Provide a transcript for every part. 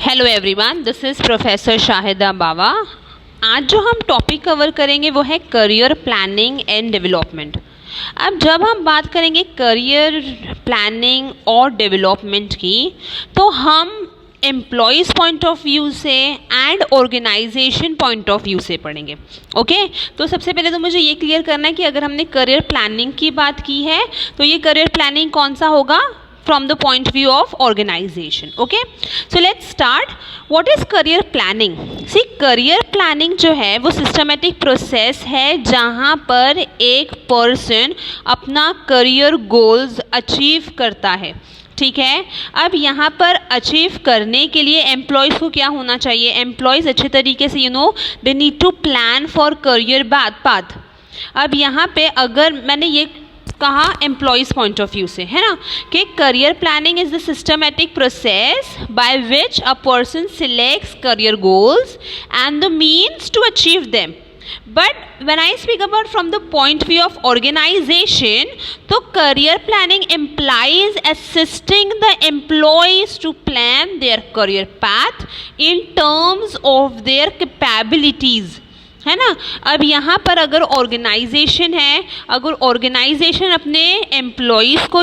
Hello everyone, this is professor Shahida Bawa. आज जो हम टॉपिक कवर करेंगे वो है करियर प्लानिंग एंड डेवलपमेंट। अब जब हम बात करेंगे करियर प्लानिंग और डेवलपमेंट की, तो हम एम्प्लॉयज़ पॉइंट ऑफ व्यू से and organisation point of view से पढ़ेंगे। ओके, तो सबसे पहले तो मुझे ये क्लियर करना है कि अगर हमने करियर प्लानिंग की बात की है तो ये करियर प्लानिंग कौन सा होगा? From the point of view of organization. Okay, so let's start. What is career planning? See, career planning जो है वो systematic process है जहाँ पर एक person अपना career goals achieve करता है। ठीक है, अब यहाँ पर अचीव करने के लिए एम्प्लॉयज़ को क्या होना चाहिए? एम्प्लॉयज़ अच्छे तरीके से they need to plan for career path। अब यहाँ पे अगर मैंने ये कहा एम्प्लॉयज़ पॉइंट ऑफ व्यू से, है ना, कि career planning is the systematic process by which a person selects career goals and the means to achieve them. But when I speak about from the point view of organisation, तो career planning implies assisting the employees to plan their career path in terms of their capabilities, है ना। अब यहाँ पर अगर organisation है, अगर organisation अपने एम्प्लॉयज़ को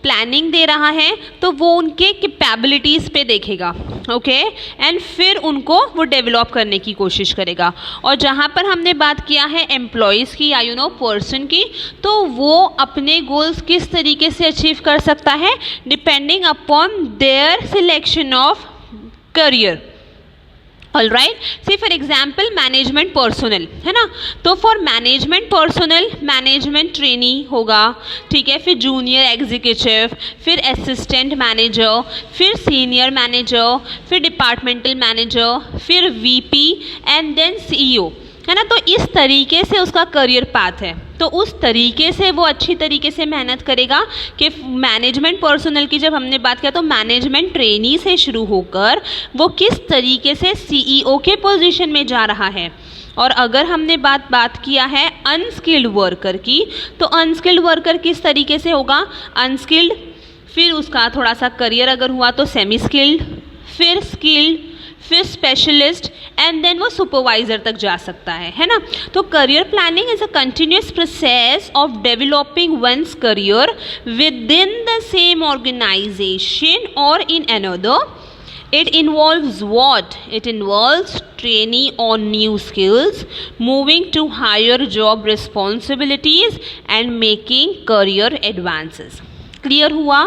प्लानिंग दे रहा है तो वो उनके कैपेबिलिटीज़ पे देखेगा। ओके, एंड फिर उनको वो डेवलप करने की कोशिश करेगा। और जहाँ पर हमने बात किया है एम्प्लॉयज़ की या पर्सन की, तो वो अपने गोल्स किस तरीके से अचीव कर सकता है? Depending upon their selection of career. All right, see for example management personal, है ना, तो for management personal management trainee होगा, ठीक है, फिर जूनियर एग्जीक्यूटिव, फिर असिस्टेंट मैनेजर, फिर सीनियर मैनेजर, फिर डिपार्टमेंटल मैनेजर, फिर वीपी एंड देन सीईओ, है ना। तो इस तरीके से उसका करियर पाथ है, तो उस तरीके से वो अच्छी तरीके से मेहनत करेगा कि मैनेजमेंट पर्सनल की जब हमने बात किया तो मैनेजमेंट ट्रेनी से शुरू होकर वो किस तरीके से सीईओ के पोजीशन में जा रहा है। और अगर हमने बात किया है अनस्किल्ड वर्कर की, तो अनस्किल्ड वर्कर किस तरीके से होगा? अनस्किल्ड, फिर उसका थोड़ा सा करियर अगर हुआ तो सेमी स्किल्ड, फिर स्किल्ड, फिर स्पेशलिस्ट एंड देन वो सुपरवाइजर तक जा सकता है ना। तो career planning is a continuous process of developing one's career within the same organisation और in another. It involves what? It involves training on new skills, moving to higher job responsibilities and making career advances. Clear हुआ?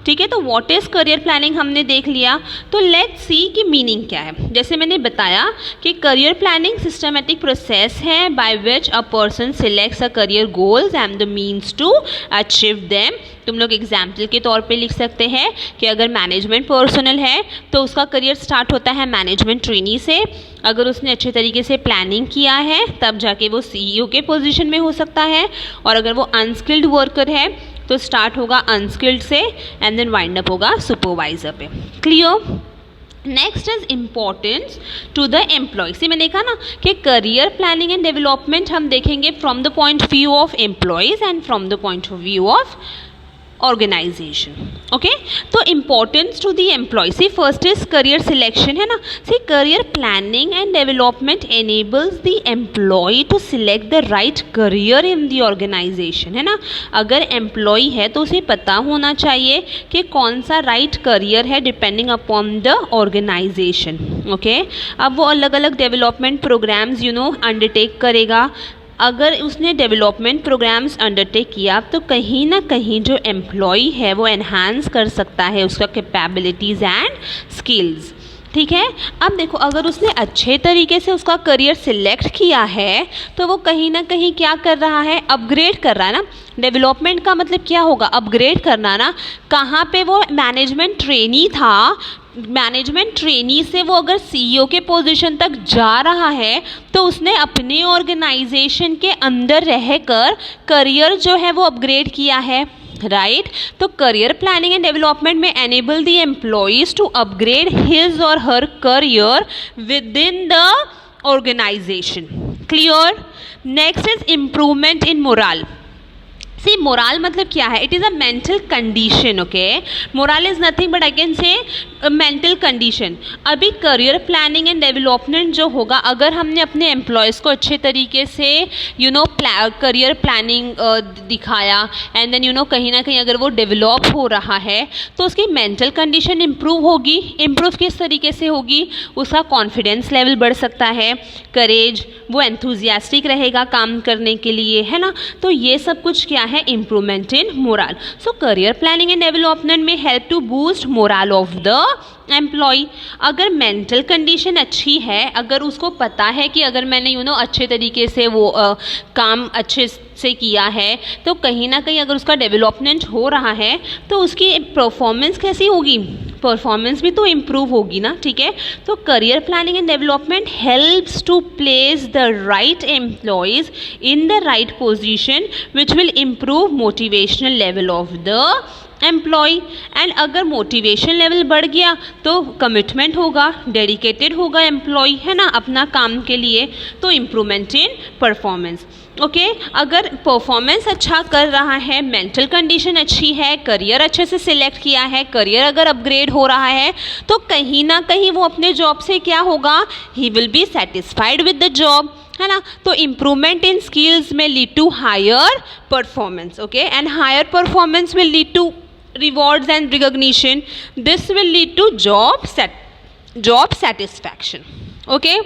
ठीक है, तो what is career planning हमने देख लिया। तो let's see कि मीनिंग क्या है। जैसे मैंने बताया कि करियर प्लानिंग सिस्टमेटिक प्रोसेस है by which a person selects a career goals and the means to achieve them. तुम लोग एग्जाम्पल के तौर पे लिख सकते हैं कि अगर मैनेजमेंट पर्सनल है तो उसका करियर स्टार्ट होता है मैनेजमेंट ट्रेनी से। अगर उसने अच्छे तरीके से प्लानिंग किया है तब जाके वो सीईओ के पोजीशन में हो सकता है। और अगर वो अनस्किल्ड वर्कर है तो स्टार्ट होगा अनस्किल्ड से एंड देन वाइंड अप होगा सुपरवाइजर पे। Clear? Next is importance to the employee. से मैंने कहा ना कि करियर प्लानिंग एंड डेवलपमेंट हम देखेंगे from the point of view of employees and from the point of view of organisation. Okay, तो importance to the employee, see first is career selection, है ना। See career planning and development enables the employee to select the right career in the organisation, है ना। अगर employ है तो उसे पता होना चाहिए कि कौन सा राइट करियर है depending upon the organisation. Okay, अब वो अलग अलग डेवलपमेंट प्रोग्राम्स अंडरटेक करेगा। अगर उसने डेवलपमेंट प्रोग्राम्स अंडरटेक किया तो कहीं ना कहीं जो एम्प्लॉय है वो एनहांस कर सकता है उसका कैपेबिलिटीज़ एंड स्किल्स। ठीक है, अब देखो अगर उसने अच्छे तरीके से उसका करियर सिलेक्ट किया है तो वो कहीं ना कहीं क्या कर रहा है? अपग्रेड कर रहा है ना। डेवलपमेंट का मतलब क्या होगा? अपग्रेड करना ना। कहाँ पे वो मैनेजमेंट ट्रेनी था, मैनेजमेंट ट्रेनी से वो अगर सीईओ के पोजीशन तक जा रहा है तो उसने अपने ऑर्गेनाइजेशन के अंदर रहकर करियर जो है वो अपग्रेड किया है, राइट। तो करियर प्लानिंग एंड डेवलपमेंट में enable the employees to upgrade his or her career within the organisation. Clear? Next is improvement in morale. See morale मतलब क्या है? It is a mental condition. Okay, morale is nothing but I can say mental condition. अभी career planning and development जो होगा, अगर हमने अपने employees को अच्छे तरीके से करियर प्लानिंग दिखाया एंड देन कहीं ना कहीं अगर वो डेवलप हो रहा है तो उसकी मेंटल कंडीशन इम्प्रूव होगी. इम्प्रूव किस तरीके से होगी? उसका कॉन्फिडेंस लेवल बढ़ सकता है, करेज, वो एंथुजियास्टिक रहेगा काम करने के लिए, है ना. तो ये सब कुछ क्या है? Improvement in morale. So career planning and development में help to boost morale of the employee. अगर मेंटल कंडीशन अच्छी है, अगर उसको पता है कि अगर मैंने अच्छे तरीके से वो काम अच्छे से किया है तो कहीं ना कहीं अगर उसका डेवलपमेंट हो रहा है तो उसकी परफॉर्मेंस कैसी होगी? परफॉर्मेंस भी तो इम्प्रूव होगी ना. ठीक है, तो career planning and development helps to place the right employees in the right position which will improve motivational level of the employee. And अगर मोटिवेशन लेवल बढ़ गया तो कमिटमेंट होगा, डेडिकेटेड होगा एम्प्लॉय, है ना, अपना काम के लिए, तो इम्प्रूवमेंट इन परफॉर्मेंस. ओके, अगर परफॉर्मेंस अच्छा कर रहा है, मेंटल कंडीशन अच्छी है, करियर अच्छे से सिलेक्ट किया है, करियर अगर अपग्रेड हो रहा है तो कहीं ना कहीं वो अपने जॉब से क्या होगा? He will be satisfied with the job, है ना. तो इम्प्रूवमेंट इन स्किल्स में lead to higher performance. Okay, and higher performance will lead to rewards and recognition. This will lead to job satisfaction. Okay,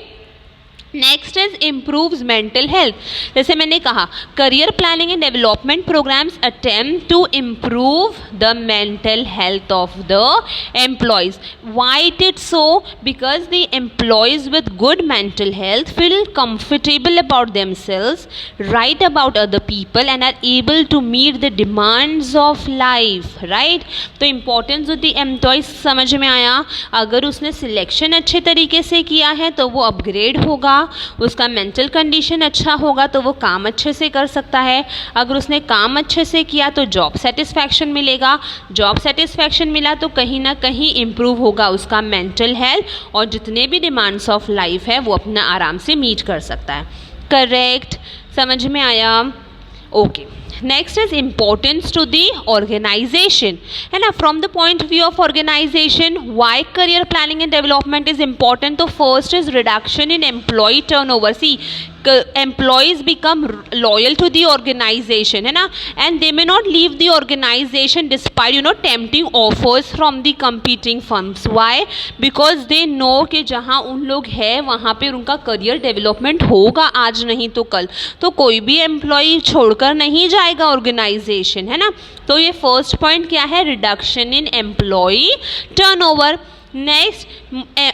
next is improves mental health. जैसे मैंने कहा, career planning and development programmes attempt to improve the mental health of the employees. Why it is so? Because the employees with good mental health feel comfortable about themselves, right about other people and are able to meet the demands of life. Right, तो importance of the employees समझ में आया. अगर उसने selection अच्छे तरीके से किया है तो वो अपग्रेड होगा, उसका मेंटल कंडीशन अच्छा होगा तो वो काम अच्छे से कर सकता है. अगर उसने काम अच्छे से किया तो जॉब सेटिस्फैक्शन मिलेगा, जॉब सेटिस्फैक्शन मिला तो कहीं ना कहीं इम्प्रूव होगा उसका मेंटल हेल्थ, और जितने भी डिमांड्स ऑफ लाइफ है वो अपना आराम से मीट कर सकता है. करेक्ट, समझ में आया? Okay, next is importance to the organisation, है ना. From the point of view of organisation, why career planning and development is important? तो first is reduction in employee turnover. See, employees become loyal to the organization, है ना, and they may not leave the organization despite tempting offers from the competing firms. Why? Because they know कि जहाँ उन लोग है वहाँ पे उनका करियर डेवलपमेंट होगा आज नहीं तो कल, तो कोई भी एम्प्लॉय छोड़कर नहीं जाएगा ऑर्गेनाइजेशन, है ना. तो ये फर्स्ट पॉइंट क्या है? Reduction in employee turnover. Next,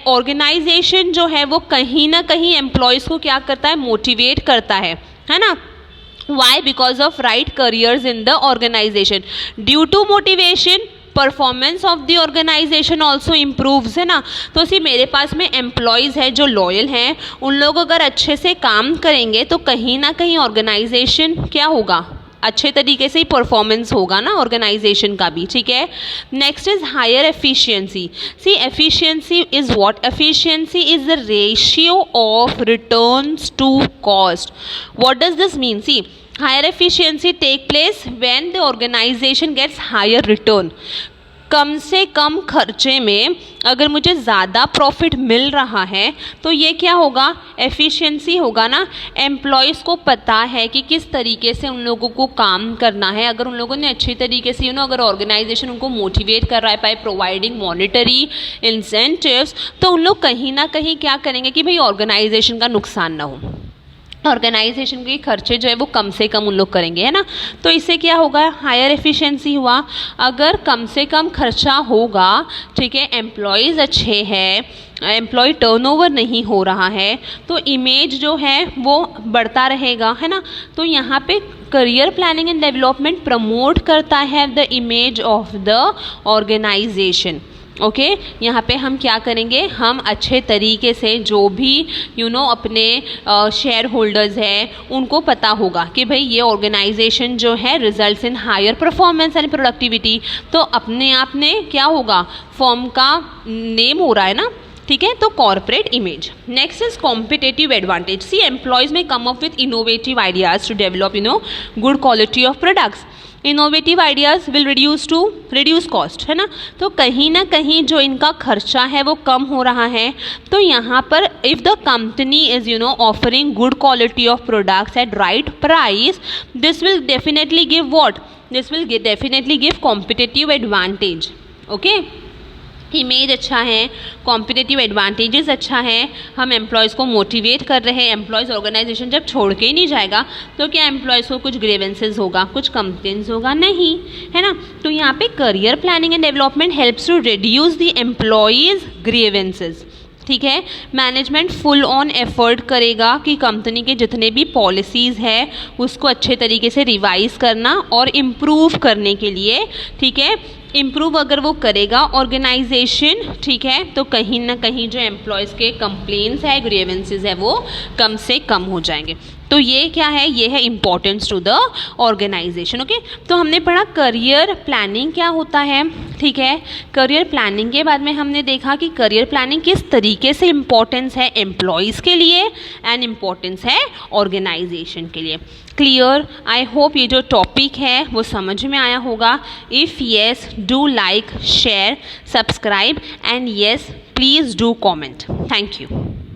organisation जो है वो कहीं ना कहीं एम्प्लॉयज़ को क्या करता है? मोटिवेट करता है ना. Why? Because of right careers in the organisation. Due to motivation performance of the organisation also improves, है ना. तो सी, मेरे पास में एम्प्लॉयज़ है जो लॉयल हैं, उन लोग अगर अच्छे से काम करेंगे तो कहीं ना कहीं ऑर्गेनाइजेशन क्या होगा? अच्छे तरीके से ही परफॉर्मेंस होगा ना ऑर्गेनाइजेशन का भी. ठीक है, next is higher efficiency. See, efficiency is what? Efficiency is the ratio of returns to cost. What does this mean? See, higher efficiency take place when the organisation gets higher return. कम से कम खर्चे में अगर मुझे ज़्यादा profit मिल रहा है तो ये क्या होगा? एफिशिएंसी होगा ना. एम्प्लॉयज़ को पता है कि किस तरीके से उन लोगों को काम करना है. अगर उन लोगों ने अच्छी तरीके से अगर ऑर्गेनाइजेशन उनको मोटिवेट कर रहा है बाय प्रोवाइडिंग मॉनिटरी इंसेंटिव्स, तो उन लोग कहीं ना कहीं क्या करेंगे कि भाई ऑर्गेनाइजेशन का नुकसान ना हो, ऑर्गेनाइजेशन के खर्चे जो है वो कम से कम उन लोग करेंगे, है ना. तो इससे क्या होगा? हायर एफिशिएंसी हुआ. अगर कम से कम खर्चा होगा, ठीक है, एम्प्लॉयज़ अच्छे हैं, एम्प्लॉय टर्नओवर नहीं हो रहा है, तो इमेज जो है वो बढ़ता रहेगा, है ना. तो यहाँ पे career planning and development promote करता है the image of the organisation. Okay, यहाँ पे हम क्या करेंगे? हम अच्छे तरीके से जो भी अपने शेयर होल्डर्स हैं उनको पता होगा कि भाई ये ऑर्गेनाइजेशन जो है results in higher performance and productivity, तो अपने आप में क्या होगा? फर्म का नेम हो रहा है ना. ठीक है, तो corporate image. Next is competitive advantage. See, employees में come up with innovative ideas to develop good quality of products. Innovative ideas will reduce cost, है ना। तो कहीं ना कहीं जो इनका खर्चा है वो कम हो रहा है। तो यहाँ पर if the company is offering good quality of products at right price, this will definitely give what, this will definitely give competitive advantage. Okay, image अच्छा है, कॉम्पिटिटिव एडवांटेजेस अच्छा है, हम एम्प्लॉयज़ को मोटिवेट कर रहे हैं। एम्प्लॉयज़ ऑर्गेनाइजेशन जब छोड़ के ही नहीं जाएगा तो क्या एम्प्लॉयज़ को कुछ ग्रीवेंसेस होगा, कुछ कंप्लेंट्स होगा? नहीं, है ना। तो यहाँ पे career planning and development helps to reduce the employees grievances. ठीक है, मैनेजमेंट फुल ऑन एफर्ट करेगा कि कंपनी के जितने भी पॉलिसीज़ है उसको अच्छे तरीके से रिवाइज करना और इम्प्रूव करने के लिए, ठीक है, इम्प्रूव अगर वो करेगा ऑर्गेनाइजेशन, ठीक है, तो कहीं ना कहीं जो एम्प्लॉयज़ के कंप्लेंट्स है, ग्रीवेंसेस है, वो कम से कम हो जाएंगे। तो ये क्या है, ये है importance to the organisation. Okay, तो हमने पढ़ा करियर प्लानिंग क्या होता है। ठीक है, करियर प्लानिंग के बाद में हमने देखा कि करियर प्लानिंग किस तरीके से इम्पोर्टेंस है एम्प्लॉयज़ के लिए एंड इम्पोर्टेंस है ऑर्गेनाइजेशन के लिए। क्लियर? आई होप ये जो टॉपिक है वो समझ में आया होगा। If yes, do like, share, subscribe and yes, please do comment. Thank you.